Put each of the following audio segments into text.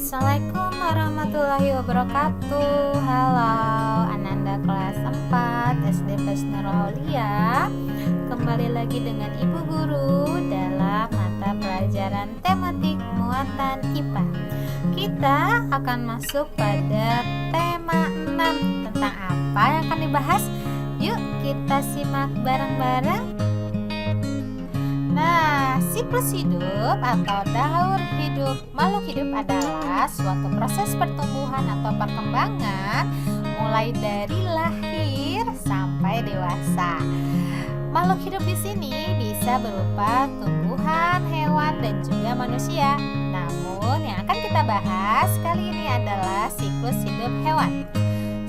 Assalamualaikum warahmatullahi wabarakatuh. Halo, Ananda kelas 4 SD Nurul Aulia. Kembali lagi dengan Ibu Guru dalam mata pelajaran tematik muatan IPA. Kita akan masuk pada tema 6. Tentang apa yang akan dibahas? Yuk kita simak bareng-bareng. Nah, siklus hidup atau daur hidup makhluk hidup adalah suatu proses pertumbuhan atau perkembangan mulai dari lahir sampai dewasa. Makhluk hidup di sini bisa berupa tumbuhan, hewan, dan juga manusia. Namun, yang akan kita bahas kali ini adalah siklus hidup hewan.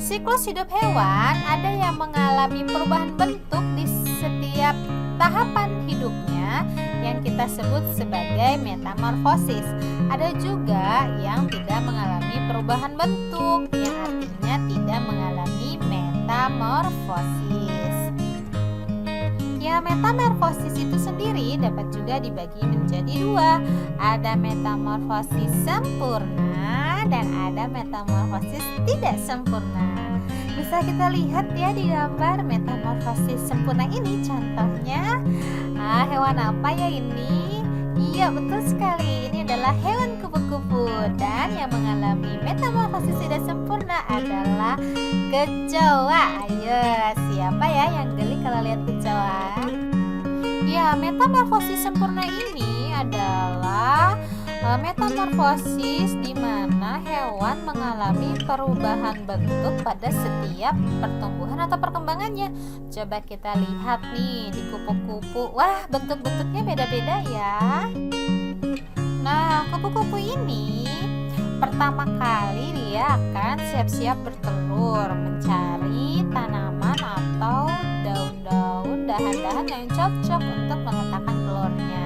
Siklus hidup hewan ada yang mengalami perubahan bentuk di setiap tahapan hidupnya yang kita sebut sebagai metamorfosis. Ada juga yang tidak mengalami perubahan bentuk, yang artinya tidak mengalami metamorfosis. Ya, metamorfosis itu sendiri dapat juga dibagi menjadi dua. Ada metamorfosis sempurna dan ada metamorfosis tidak sempurna. Bisa kita lihat ya di gambar metamorfosis sempurna ini. Contohnya hewan apa ya ini? Iya, betul sekali, ini adalah hewan kupu-kupu. Dan yang mengalami metamorfosis tidak sempurna adalah kecoa. Ayo, siapa ya yang geli kalau lihat kecoa? Ya, metamorfosis sempurna ini adalah metamorfosis di mana hewan mengalami perubahan bentuk pada setiap pertumbuhan atau perkembangannya. Coba kita lihat nih di kupu-kupu. Wah, bentuk-bentuknya beda-beda ya. Nah, kupu-kupu ini pertama kali dia akan siap-siap bertelur, mencari tanaman atau daun-daun, dahan-dahan yang cocok untuk meletakkan telurnya.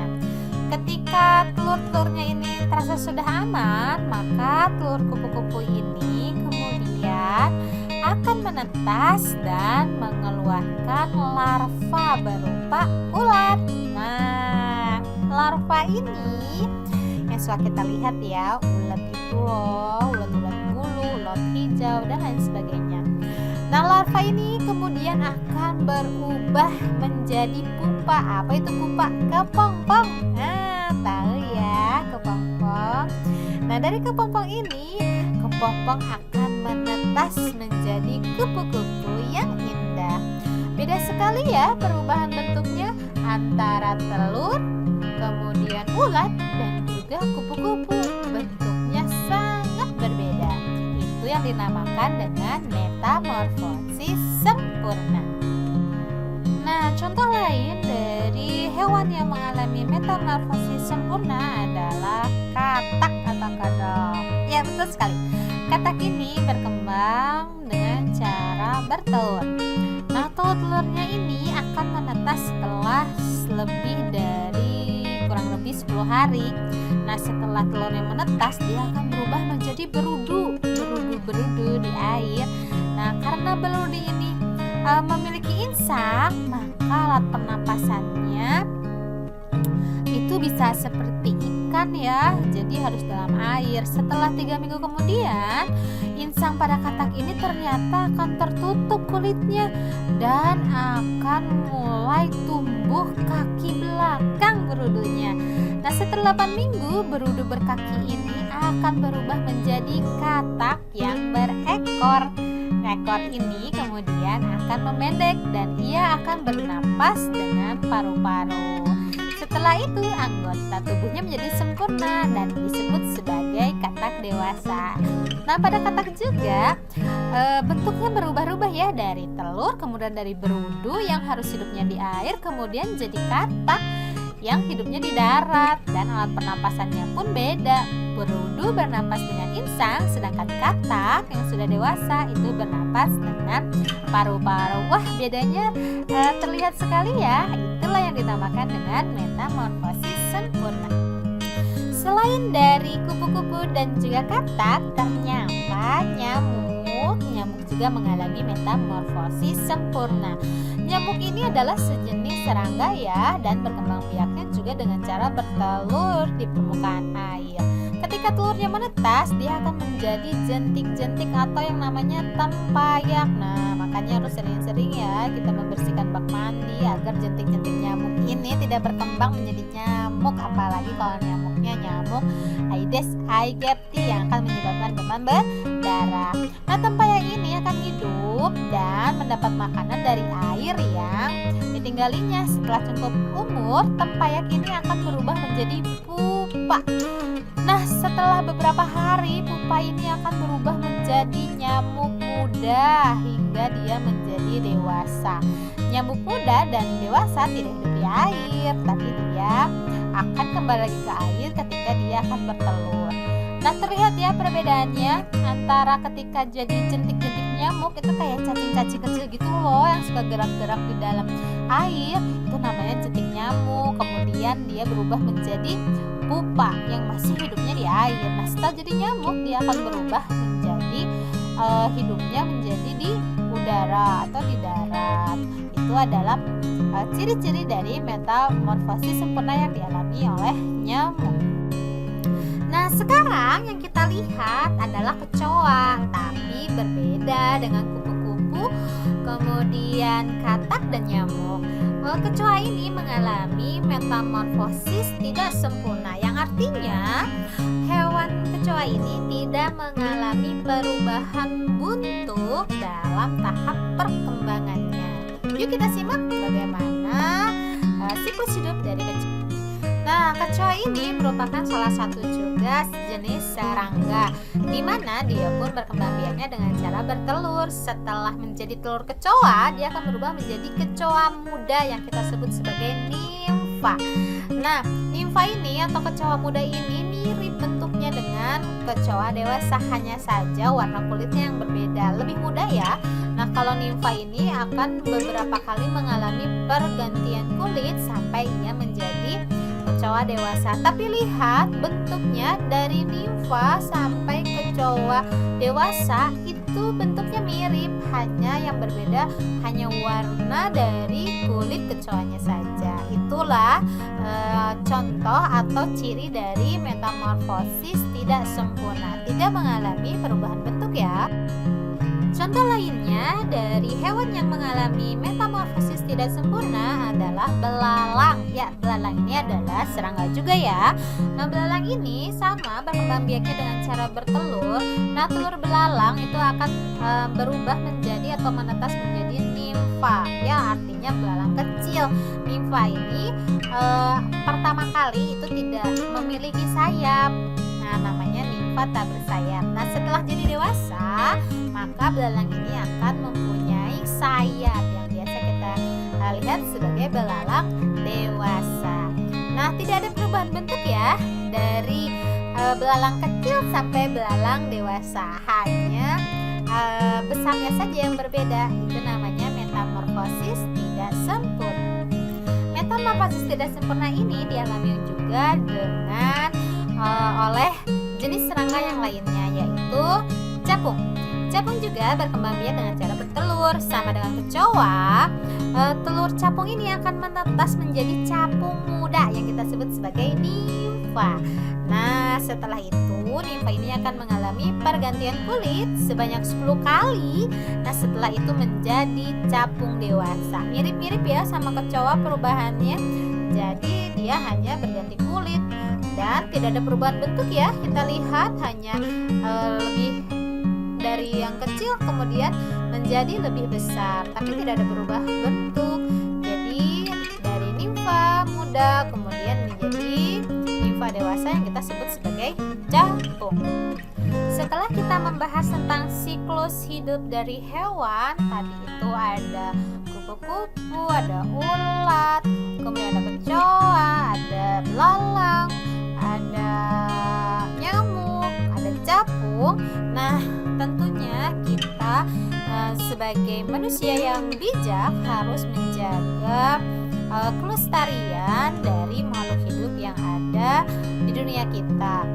Ketika telur-telurnya ini terasa sudah aman, maka telur kupu-kupu ini kemudian akan menetas dan mengeluarkan larva berupa ulat. Nah, larva ini yang suka kita lihat ya, ulat itu loh, ulat-ulat bulu, ulat hijau, dan lain sebagainya. Nah, larva ini kemudian akan berubah menjadi pupa. Apa itu pupa? Kepompong. Nah, tahu ya, kepompong. Nah, dari kepompong ini, kepompong akan menetas menjadi kupu-kupu yang indah. Beda sekali ya perubahan bentuknya antara telur, kemudian ulat, dan juga kupu-kupu. Bentuknya sangat berbeda. Itu yang dinamakan dengan metamorfosis sempurna. Nah, contoh lain dari hewan yang mengalami metamorfosis sempurna adalah katak atau kodok. Ya, betul sekali. Katak ini berkembang dengan cara bertelur. Nah, telur-telurnya ini akan menetas setelah kurang lebih 10 hari. Nah, setelah telurnya menetas, dia akan berubah menjadi berudu di air. Nah, karena berudu ini memiliki insang, maka alat pernapasannya itu bisa seperti ikan ya, jadi harus dalam air. Setelah 3 minggu kemudian, insang pada katak ini ternyata akan tertutup kulitnya dan akan mulai tumbuh kaki belakang berudunya. Nah, setelah 8 minggu, berudu berkaki ini akan berubah menjadi katak yang berekor. Ekor ini kemudian akan memendek dan ia akan bernapas dengan paru-paru. Setelah itu, anggota tubuhnya menjadi sempurna dan disebut sebagai katak dewasa. Nah, pada katak juga bentuknya berubah-ubah ya, dari telur, kemudian dari berudu yang harus hidupnya di air, kemudian jadi katak yang hidupnya di darat, dan alat pernapasannya pun beda. Berudu bernapas dengan insang, sedangkan katak yang sudah dewasa itu bernapas dengan paru-paru. Wah, bedanya terlihat sekali ya. Itulah yang dinamakan dengan metamorfosis sempurna. Selain dari kupu-kupu dan juga katak, ternyata nyamuk juga mengalami metamorfosis sempurna. Nyamuk ini adalah sejenis serangga ya, dan berkembang biaknya juga dengan cara bertelur di permukaan air. Ketika telurnya menetas, dia akan menjadi jentik-jentik atau yang namanya tempayak. Nah, makanya harus sering-sering ya kita membersihkan bak mandi agar jentik-jentik nyamuk ini tidak berkembang menjadi nyamuk, apalagi kalau nyamuknya nyamuk Aedes aegypti yang akan menyebabkan demam berdarah. Nah, tempayak ini akan hidup dan mendapat makanan dari air yang ditinggalinya. Setelah cukup umur, tempayak ini akan berubah menjadi pupa. Nah, setelah beberapa hari, pupa ini akan berubah menjadi nyamuk muda hingga dia menjadi dewasa. Nyamuk muda dan dewasa tidak hidup di air, tapi dia akan kembali lagi ke air ketika dia akan bertelur. Nah, terlihat ya perbedaannya antara ketika jadi jentik-jentik nyamuk itu kayak cacing-cacing kecil gitu loh yang suka gerak-gerak di dalam air, itu namanya jentik nyamuk. Kemudian dia berubah menjadi pupa yang masih hidupnya di air. Nah, setelah jadi nyamuk dia akan berubah menjadi hidupnya menjadi di udara atau di darat. Itu adalah ciri-ciri dari metamorfosis sempurna yang dialami oleh nyamuk. Nah, sekarang yang kita lihat adalah kecoa, tapi berbeda dengan kupu-kupu, kemudian katak dan nyamuk. Kecoa ini mengalami metamorfosis tidak sempurna, yang artinya hewan kecoa ini tidak mengalami perubahan bentuk dalam tahap perkembangannya. Yuk kita simak bagaimana siklus hidup dari kecoa. Nah, kecoa ini merupakan salah satu juga jenis serangga, di mana dia pun berkembang biaknya dengan cara bertelur. Setelah menjadi telur kecoa, dia akan berubah menjadi kecoa muda yang kita sebut sebagai nimfa. Nah, nimfa ini atau kecoa muda ini mirip bentuknya dengan kecoa dewasa, hanya saja warna kulitnya yang berbeda, lebih muda ya. Nah, kalau nimfa ini akan beberapa kali mengalami pergantian kulit sampai ia menjadi kecoa dewasa. Tapi lihat bentuknya dari nimfa sampai kecoa dewasa itu bentuknya mirip, hanya yang berbeda hanya warna dari kulit kecoanya saja. Itulah contoh atau ciri dari metamorfosis tidak sempurna, tidak mengalami perubahan bentuk ya. Contoh lainnya dari hewan yang mengalami metamorfosis tidak sempurna adalah belalang. Ya, belalang ini adalah serangga juga ya. Nah, belalang ini sama berkembang biaknya dengan cara bertelur. Nah, telur belalang itu akan berubah menjadi atau menetas menjadi nimfa. Ya, artinya belalang kecil. Nimfa ini pertama kali itu tidak memiliki sayap. Nah, namanya nimfa tak bersayap. Nah, setelah jadi dewasa, maka belalang ini akan mempunyai sayap yang biasa kita lihat sebagai belalang dewasa. Nah, tidak ada perubahan bentuk ya dari belalang kecil sampai belalang dewasa, hanya besarnya saja yang berbeda. Itu namanya metamorfosis tidak sempurna. Metamorfosis tidak sempurna ini dialami juga dengan oleh jenis serangga yang lainnya, yaitu capung. Capung juga berkembang biak dengan cara bertelur. Sama dengan kecoa, telur capung ini akan menetas menjadi capung muda yang kita sebut sebagai nimfa. Nah, setelah itu nimfa ini akan mengalami pergantian kulit sebanyak 10 kali. Nah, setelah itu menjadi capung dewasa. Mirip-mirip ya sama kecoa perubahannya. Jadi dia hanya berganti kulit dan tidak ada perubahan bentuk ya. Kita lihat hanya lebih dari yang kecil kemudian menjadi lebih besar, tapi tidak ada berubah bentuk. Jadi dari nimfa muda kemudian menjadi nimfa dewasa yang kita sebut sebagai capung. Setelah kita membahas tentang siklus hidup dari hewan, tadi itu ada kupu-kupu, ada ulat, kemudian ada kecoa, ada belalang, ada nyamuk, ada capung. Nah, tentunya kita sebagai manusia yang bijak harus menjaga kelestarian dari makhluk hidup yang ada di dunia kita.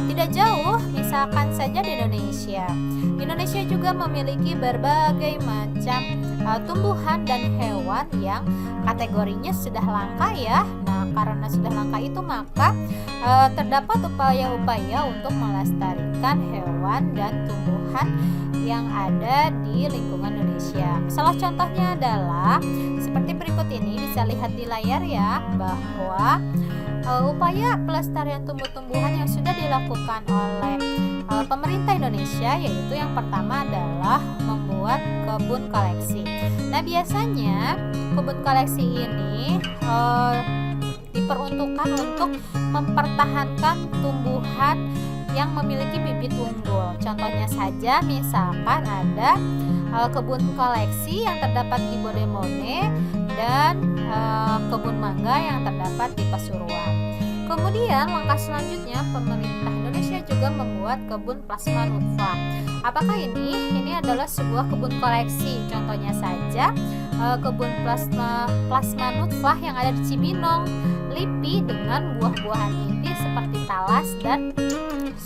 Tidak jauh, misalkan saja di Indonesia. Indonesia juga memiliki berbagai macam tumbuhan dan hewan yang kategorinya sudah langka ya. Nah, karena sudah langka itu maka terdapat upaya-upaya untuk melestarikan hewan dan tumbuhan yang ada di lingkungan Indonesia. Salah contohnya adalah seperti berikut ini, bisa lihat di layar ya, bahwa upaya pelestarian tumbuh-tumbuhan yang sudah dilakukan oleh pemerintah Indonesia, yaitu yang pertama adalah membuat kebun koleksi. Nah, biasanya kebun koleksi ini diperuntukkan untuk mempertahankan tumbuhan yang memiliki bibit unggul. Contohnya saja misalkan ada kebun koleksi yang terdapat di Bodemone dan kebun mangga yang terdapat di Pasuruan. Kemudian langkah selanjutnya pemerintah Indonesia juga membuat kebun plasma nutfah. Apakah ini? Ini adalah sebuah kebun koleksi. Contohnya saja kebun plasma nutfah yang ada di Cibinong, Lipi dengan buah-buahan inti seperti talas dan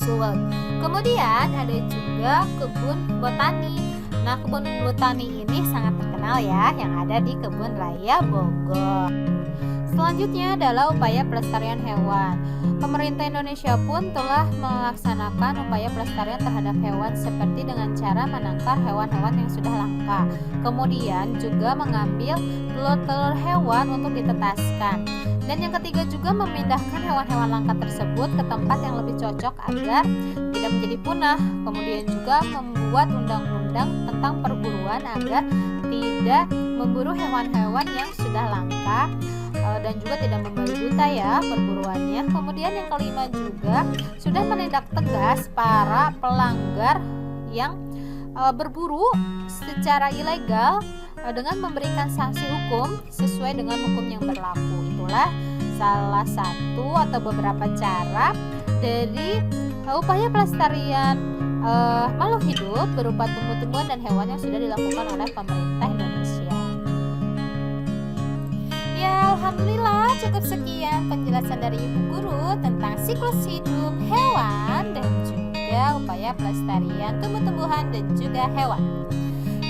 suwel. Kemudian ada juga kebun botani. Nah, kebun botani ini sangat terkenal ya, yang ada di Kebun Raya Bogor. Selanjutnya adalah upaya pelestarian hewan. Pemerintah Indonesia pun telah melaksanakan upaya pelestarian terhadap hewan seperti dengan cara menangkar hewan-hewan yang sudah langka. Kemudian juga mengambil telur-telur hewan untuk ditetaskan. Dan yang ketiga juga memindahkan hewan-hewan langka tersebut ke tempat yang lebih cocok agar tidak menjadi punah. Kemudian juga membuat undang-undang tentang perburuan agar tidak memburu hewan-hewan yang sudah langka dan juga tidak membabi buta ya perburuannya. Kemudian yang kelima juga sudah menindak tegas para pelanggar yang berburu secara ilegal dengan memberikan sanksi hukum sesuai dengan hukum yang berlaku. Itulah salah satu atau beberapa cara dari upaya pelestarian makhluk hidup berupa tumbuh-tumbuhan dan hewan yang sudah dilakukan oleh pemerintah Indonesia. Ya, alhamdulillah cukup sekian penjelasan dari Ibu Guru tentang siklus hidup hewan dan juga upaya pelestarian tumbuh-tumbuhan dan juga hewan.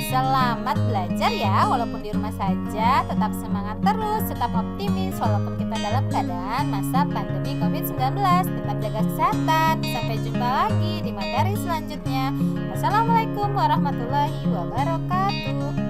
Selamat belajar ya, walaupun di rumah saja. Tetap semangat terus, tetap optimis walaupun kita dalam keadaan masa pandemi COVID-19. Tetap jaga kesehatan. Sampai jumpa lagi di materi selanjutnya. Wassalamualaikum warahmatullahi wabarakatuh.